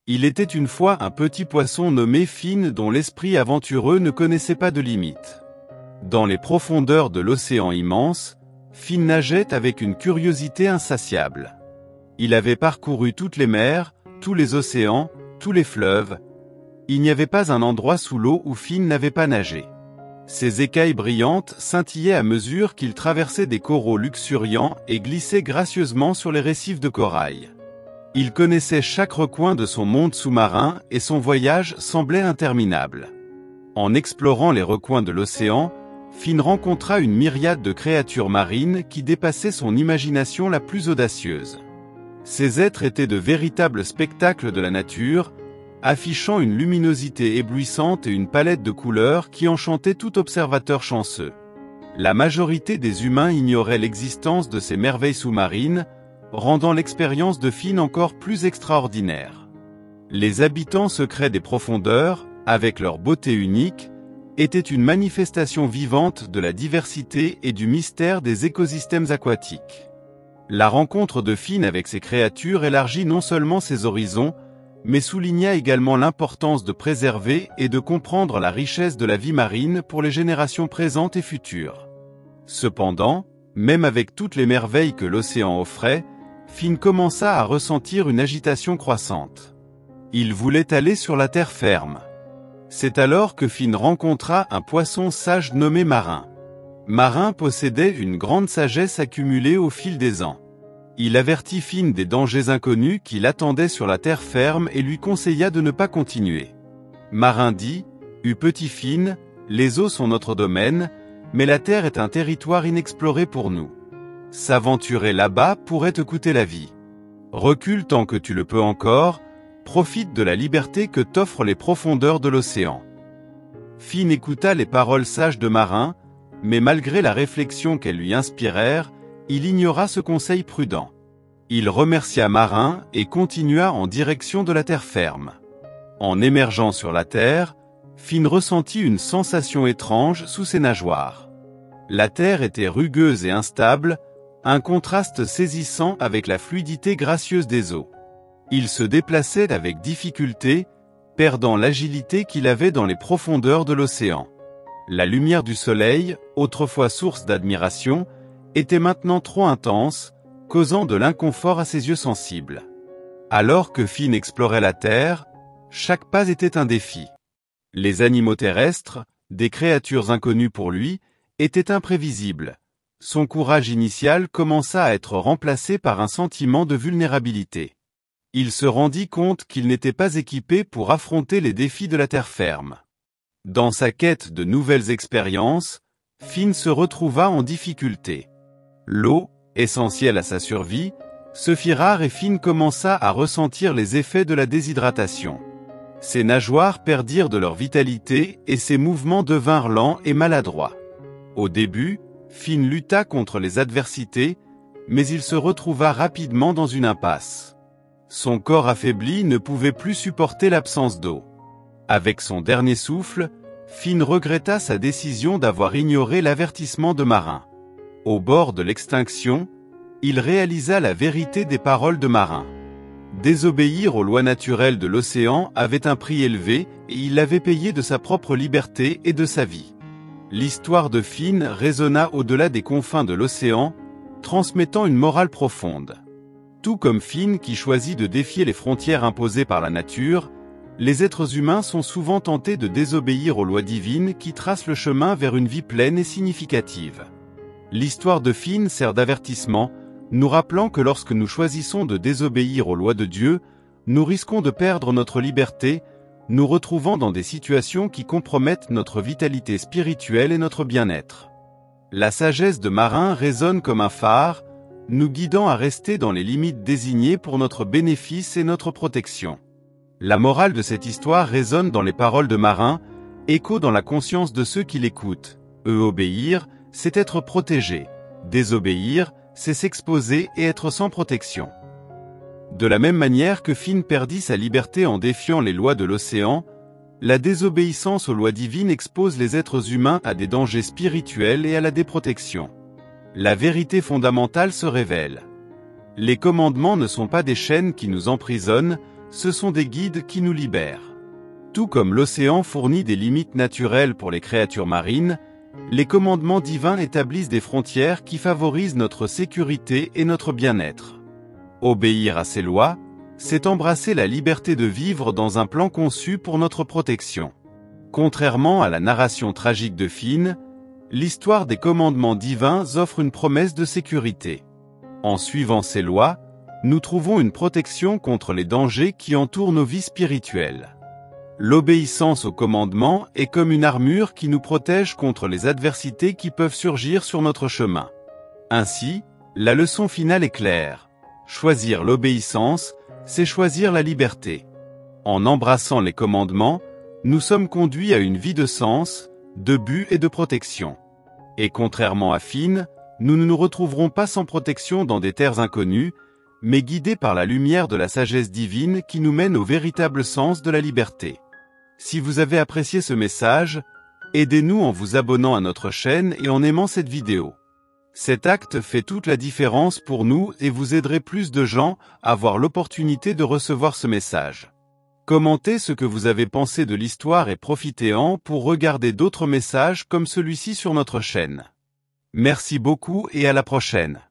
Il était une fois un petit poisson nommé Finn dont l'esprit aventureux ne connaissait pas de limites. Dans les profondeurs de l'océan immense, Finn nageait avec une curiosité insatiable. Il avait parcouru toutes les mers, tous les océans, tous les fleuves. Il n'y avait pas un endroit sous l'eau où Finn n'avait pas nagé. Ses écailles brillantes scintillaient à mesure qu'il traversait des coraux luxuriants et glissait gracieusement sur les récifs de corail. Il connaissait chaque recoin de son monde sous-marin et son voyage semblait interminable. En explorant les recoins de l'océan, Finn rencontra une myriade de créatures marines qui dépassaient son imagination la plus audacieuse. Ces êtres étaient de véritables spectacles de la nature, affichant une luminosité éblouissante et une palette de couleurs qui enchantait tout observateur chanceux. La majorité des humains ignorait l'existence de ces merveilles sous-marines, rendant l'expérience de Finn encore plus extraordinaire. Les habitants secrets des profondeurs, avec leur beauté unique, étaient une manifestation vivante de la diversité et du mystère des écosystèmes aquatiques. La rencontre de Finn avec ces créatures élargit non seulement ses horizons, mais souligna également l'importance de préserver et de comprendre la richesse de la vie marine pour les générations présentes et futures. Cependant, même avec toutes les merveilles que l'océan offrait, Finn commença à ressentir une agitation croissante. Il voulait aller sur la terre ferme. C'est alors que Finn rencontra un poisson sage nommé Marin. Marin possédait une grande sagesse accumulée au fil des ans. Il avertit Finn des dangers inconnus qui l'attendaient sur la terre ferme et lui conseilla de ne pas continuer. Marin dit, « Petit Finn, les eaux sont notre domaine, mais la terre est un territoire inexploré pour nous. S'aventurer là-bas pourrait te coûter la vie. Recule tant que tu le peux encore, profite de la liberté que t'offrent les profondeurs de l'océan. » Finn écouta les paroles sages de Marin, mais malgré la réflexion qu'elles lui inspirèrent, il ignora ce conseil prudent. Il remercia Marin et continua en direction de la terre ferme. En émergeant sur la terre, Finn ressentit une sensation étrange sous ses nageoires. La terre était rugueuse et instable, un contraste saisissant avec la fluidité gracieuse des eaux. Il se déplaçait avec difficulté, perdant l'agilité qu'il avait dans les profondeurs de l'océan. La lumière du soleil, autrefois source d'admiration, était maintenant trop intense, causant de l'inconfort à ses yeux sensibles. Alors que Finn explorait la terre, chaque pas était un défi. Les animaux terrestres, des créatures inconnues pour lui, étaient imprévisibles. Son courage initial commença à être remplacé par un sentiment de vulnérabilité. Il se rendit compte qu'il n'était pas équipé pour affronter les défis de la terre ferme. Dans sa quête de nouvelles expériences, Finn se retrouva en difficulté. L'eau, essentielle à sa survie, se fit rare et Finn commença à ressentir les effets de la déshydratation. Ses nageoires perdirent de leur vitalité et ses mouvements devinrent lents et maladroits. Au début, Finn lutta contre les adversités, mais il se retrouva rapidement dans une impasse. Son corps affaibli ne pouvait plus supporter l'absence d'eau. Avec son dernier souffle, Finn regretta sa décision d'avoir ignoré l'avertissement de Marin. Au bord de l'extinction, il réalisa la vérité des paroles de Marin. Désobéir aux lois naturelles de l'océan avait un prix élevé et il l'avait payé de sa propre liberté et de sa vie. L'histoire de Finn résonna au-delà des confins de l'océan, transmettant une morale profonde. Tout comme Finn qui choisit de défier les frontières imposées par la nature, les êtres humains sont souvent tentés de désobéir aux lois divines qui tracent le chemin vers une vie pleine et significative. L'histoire de Finn sert d'avertissement, nous rappelant que lorsque nous choisissons de désobéir aux lois de Dieu, nous risquons de perdre notre liberté, nous retrouvant dans des situations qui compromettent notre vitalité spirituelle et notre bien-être. La sagesse de Marin résonne comme un phare, nous guidant à rester dans les limites désignées pour notre bénéfice et notre protection. La morale de cette histoire résonne dans les paroles de Marin, écho dans la conscience de ceux qui l'écoutent. Obéir, c'est être protégé. Désobéir, c'est s'exposer et être sans protection. De la même manière que Finn perdit sa liberté en défiant les lois de l'océan, la désobéissance aux lois divines expose les êtres humains à des dangers spirituels et à la déprotection. La vérité fondamentale se révèle. Les commandements ne sont pas des chaînes qui nous emprisonnent, ce sont des guides qui nous libèrent. Tout comme l'océan fournit des limites naturelles pour les créatures marines, les commandements divins établissent des frontières qui favorisent notre sécurité et notre bien-être. Obéir à ces lois, c'est embrasser la liberté de vivre dans un plan conçu pour notre protection. Contrairement à la narration tragique de Finn, l'histoire des commandements divins offre une promesse de sécurité. En suivant ces lois, nous trouvons une protection contre les dangers qui entourent nos vies spirituelles. L'obéissance aux commandements est comme une armure qui nous protège contre les adversités qui peuvent surgir sur notre chemin. Ainsi, la leçon finale est claire. Choisir l'obéissance, c'est choisir la liberté. En embrassant les commandements, nous sommes conduits à une vie de sens, de but et de protection. Et contrairement à Finn, nous ne nous retrouverons pas sans protection dans des terres inconnues, mais guidés par la lumière de la sagesse divine qui nous mène au véritable sens de la liberté. Si vous avez apprécié ce message, aidez-nous en vous abonnant à notre chaîne et en aimant cette vidéo. Cet acte fait toute la différence pour nous et vous aiderez plus de gens à avoir l'opportunité de recevoir ce message. Commentez ce que vous avez pensé de l'histoire et profitez-en pour regarder d'autres messages comme celui-ci sur notre chaîne. Merci beaucoup et à la prochaine.